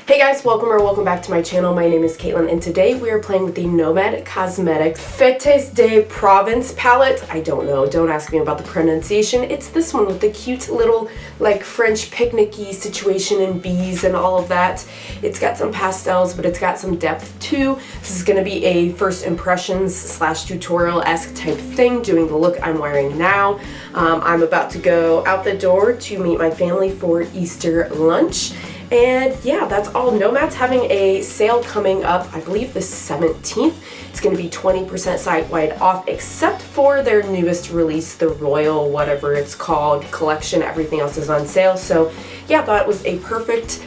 Hey guys, welcome back to my channel. My name is Caitlin and today we are playing with the Nomad Cosmetics Fetes de Provence palette. I don't know, don't ask me about the pronunciation. It's this one with the cute little like French picnic-y situation and bees and all of that. It's got some pastels, but it's got some depth too. This is going to be a first impressions slash tutorial-esque type thing, doing the look I'm wearing now. I'm about to go out the door to meet my family for Easter lunch. And yeah, that's all. Nomad's having a sale coming up, I believe the 17th. It's going to be 20% site-wide off, except for their newest release, the Royal, whatever it's called, collection. Everything else is on sale. So yeah, I thought it was a perfect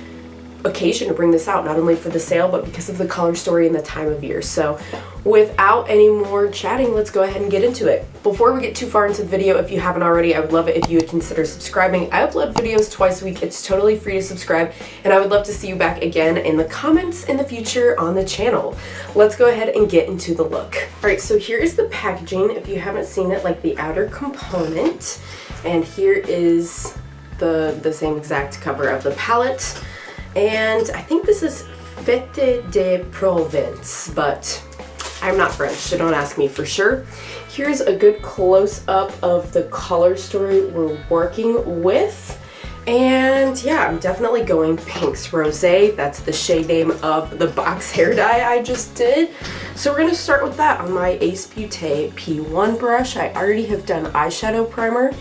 occasion to bring this out, not only for the sale, but because of the color story and the time of year. So without any more chatting, let's go ahead and get into it. Before we get too far into the video, if you haven't already, I would love it if you would consider subscribing. I upload videos twice a week. It's totally free to subscribe, and I would love to see you back again in the comments in the future on the channel. Let's go ahead and get into the look. All right, so here is the packaging, if you haven't seen it, like the outer component, and here is the same exact cover of the palette. And I think this is Fetes de Provence, but I'm not French, so don't ask me for sure. Here's a good close-up of the color story we're working with. And yeah, I'm definitely going Pinks Rosé. That's the shade name of the box hair dye I just did. So we're going to start with that on my Airspun P1 brush. I already have done eyeshadow primer.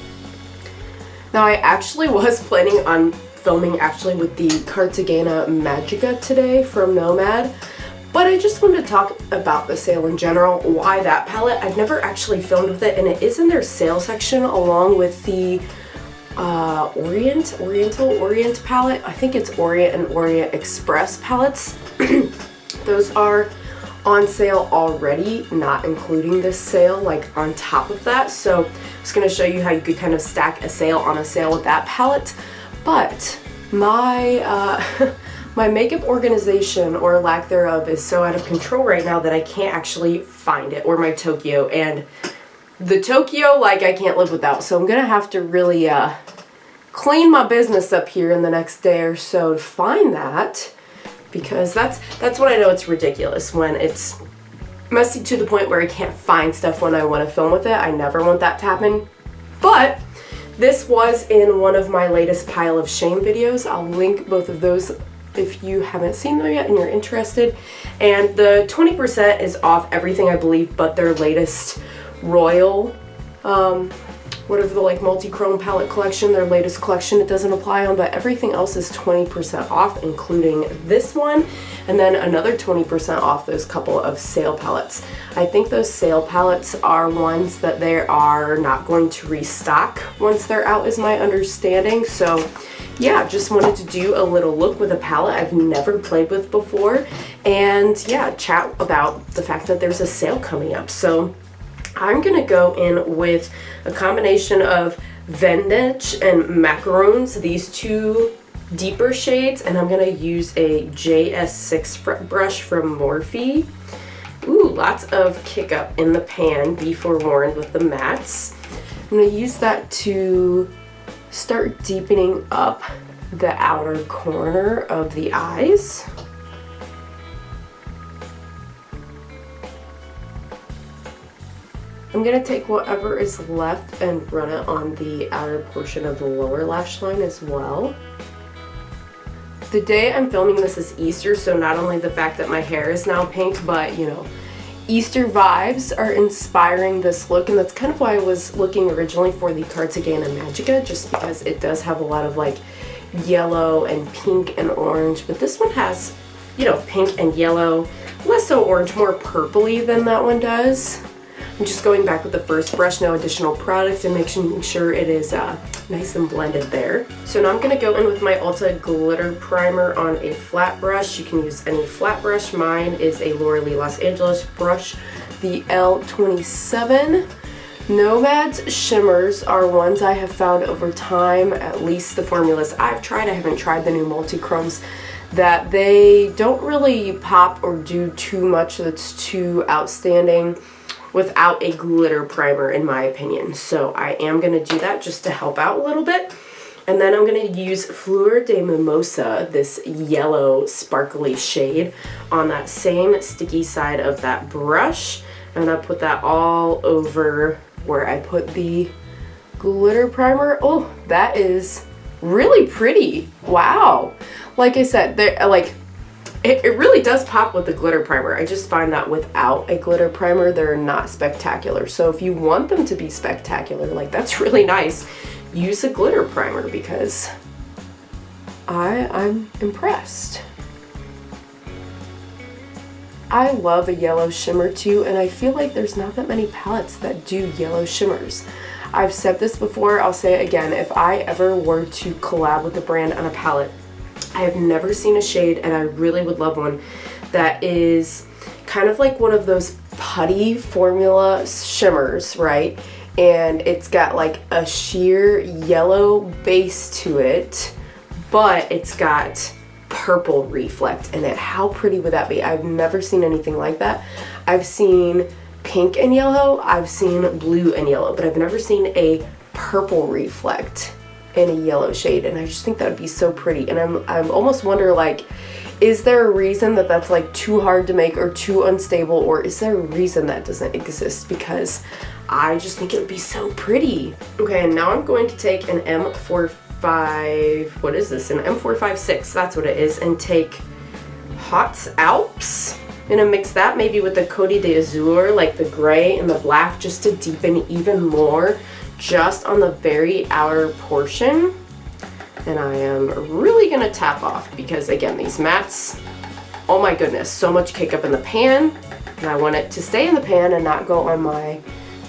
Now I actually was planning on filming with the Cartagena Magica today from Nomad, but I just wanted to talk about the sale in general, why that palette. I've never actually filmed with it, and it is in their sale section along with the Orient palette. I think it's Orient and Orient Express palettes. Those are on sale already, not including this sale, like on top of that. So I'm just going to show you how you could kind of stack a sale on a sale with that palette. But my my makeup organization, or lack thereof, is so out of control right now that I can't actually find it, or my Tokyo. And the Tokyo, like, I can't live without. So I'm gonna have to really clean my business up here in the next day or so to find that, because that's when I know it's ridiculous, when it's messy to the point where I can't find stuff when I want to film with it. I never want that to happen. But this was in one of my latest pile of shame videos. I'll link both of those if you haven't seen them yet and you're interested. And the 20% is off everything, I believe, but their latest Royal, whatever the like multi-chrome palette collection, their latest collection, it doesn't apply on, but everything else is 20% off, including this one, and then another 20% off those couple of sale palettes. I think those sale palettes are ones that they are not going to restock once they're out, is my understanding. So yeah, just wanted to do a little look with a palette I've never played with before, and yeah, chat about the fact that there's a sale coming up. So I'm gonna go in with a combination of Vintage and Macaroons, these two deeper shades, and I'm gonna use a JS6 brush from Morphe. Ooh, lots of kick up in the pan, be forewarned with the mattes. I'm gonna use that to start deepening up the outer corner of the eyes. I'm going to take whatever is left and run it on the outer portion of the lower lash line as well. The day I'm filming this is Easter, so not only the fact that my hair is now pink, but you know, Easter vibes are inspiring this look, and that's kind of why I was looking originally for the Cartagena Magica, just because it does have a lot of like yellow and pink and orange, but this one has, you know, pink and yellow, less so orange, more purpley than that one does. I'm just going back with the first brush, no additional product, and making sure it is nice and blended there. So now I'm going to go in with my Ulta Glitter Primer on a flat brush. You can use any flat brush. Mine is a Laura Lee Los Angeles brush, the L27. Nomad's shimmers are ones I have found over time, at least the formulas I've tried. I haven't tried the new multi-chromes, that they don't really pop or do too much that's too outstanding without a glitter primer, in my opinion. So I am going to do that just to help out a little bit. And then I'm going to use Fleur de Mimosa, this yellow sparkly shade, on that same sticky side of that brush. I'm going to put that all over where I put the glitter primer. Oh, that is really pretty. Wow. Like I said, it really does pop with the glitter primer. I just find that without a glitter primer, they're not spectacular. So if you want them to be spectacular, like that's really nice, use a glitter primer because I'm impressed. I love a yellow shimmer too, and I feel like there's not that many palettes that do yellow shimmers. I've said this before, I'll say it again, if I ever were to collab with a brand on a palette, I have never seen a shade, and I really would love one, that is kind of like one of those putty formula shimmers, right? And it's got like a sheer yellow base to it, but it's got purple reflect in it. How pretty would that be? I've never seen anything like that. I've seen pink and yellow, I've seen blue and yellow, but I've never seen a purple reflect in a yellow shade, and I just think that would be so pretty. And I'm almost wonder, like, is there a reason that that's like too hard to make or too unstable, or is there a reason that doesn't exist? Because I just think it would be so pretty. Okay, and now I'm going to take an M45, what is this? An M456, that's what it is, and take Hot Alps. I'm gonna mix that maybe with the Coty de Azur, like the gray and the black, just to deepen even more, just on the very outer portion. And I am really gonna tap off because again, these mattes, oh my goodness, so much cake up in the pan, and I want it to stay in the pan and not go on my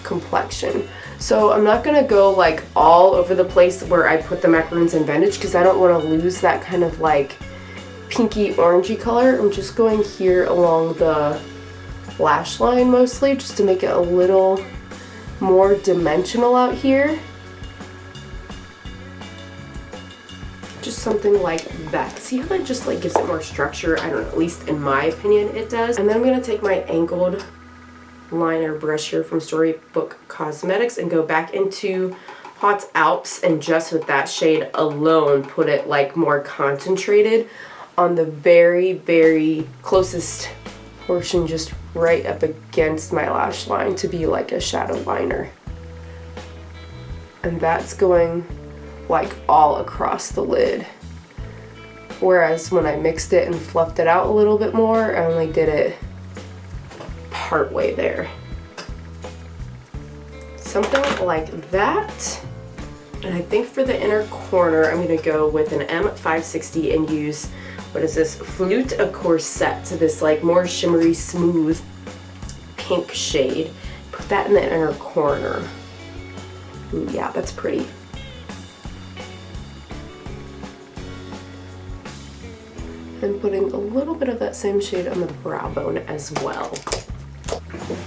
complexion. So I'm not gonna go like all over the place where I put the macaroons in Vintage because I don't want to lose that kind of like pinky orangey color. I'm just going here along the lash line mostly, just to make it a little more dimensional out here. Just something like that. See how that just like gives it more structure? I don't know, at least in my opinion it does. And then I'm gonna take my angled liner brush here from Storybook Cosmetics and go back into Hot Alps, and just with that shade alone put it like more concentrated on the very, very closest portion, just right up against my lash line, to be like a shadow liner. And that's going like all across the lid. Whereas when I mixed it and fluffed it out a little bit more, I only did it part way there. Something like that. And I think for the inner corner, I'm gonna go with an M560 and use, what is this, Flute a Corset, to this like more shimmery, smooth pink shade. Put that in the inner corner. Ooh, yeah, that's pretty. And putting a little bit of that same shade on the brow bone as well.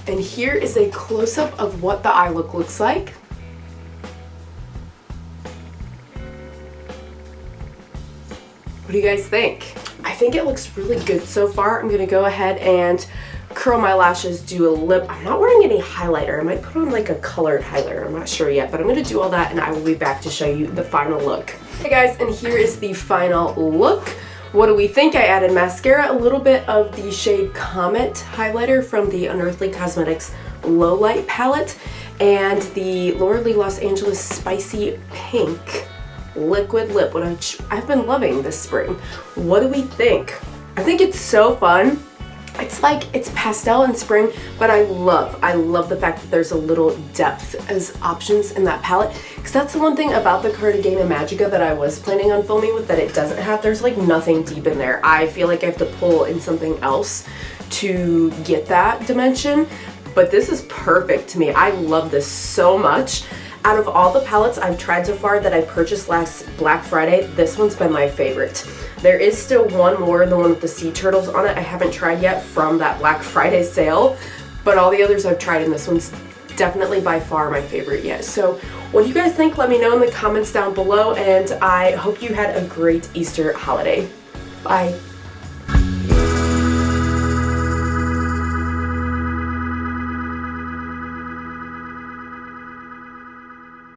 And here is a close-up of what the eye look looks like. What do you guys think? I think it looks really good so far. I'm gonna go ahead and curl my lashes, do a lip. I'm not wearing any highlighter. I might put on like a colored highlighter. I'm not sure yet, but I'm gonna do all that and I will be back to show you the final look. Hey guys, and here is the final look. What do we think? I added mascara, a little bit of the shade Comet highlighter from the Unearthly Cosmetics Low Light palette, and the Laura Lee Los Angeles Spicy Pink liquid lip, which I've been loving this spring. What do we think? I think it's so fun. It's like, it's pastel in spring, but I love the fact that there's a little depth as options in that palette, because that's the one thing about the Cartagena Magica that I was planning on filming with that it doesn't have. There's like nothing deep in there. I feel like I have to pull in something else to get that dimension, but this is perfect to me. I love this so much. Out of all the palettes I've tried so far that I purchased last Black Friday, this one's been my favorite. There is still one more, the one with the sea turtles on it, I haven't tried yet from that Black Friday sale, but all the others I've tried and this one's definitely by far my favorite yet. So what do you guys think? Let me know in the comments down below, and I hope you had a great Easter holiday. Bye.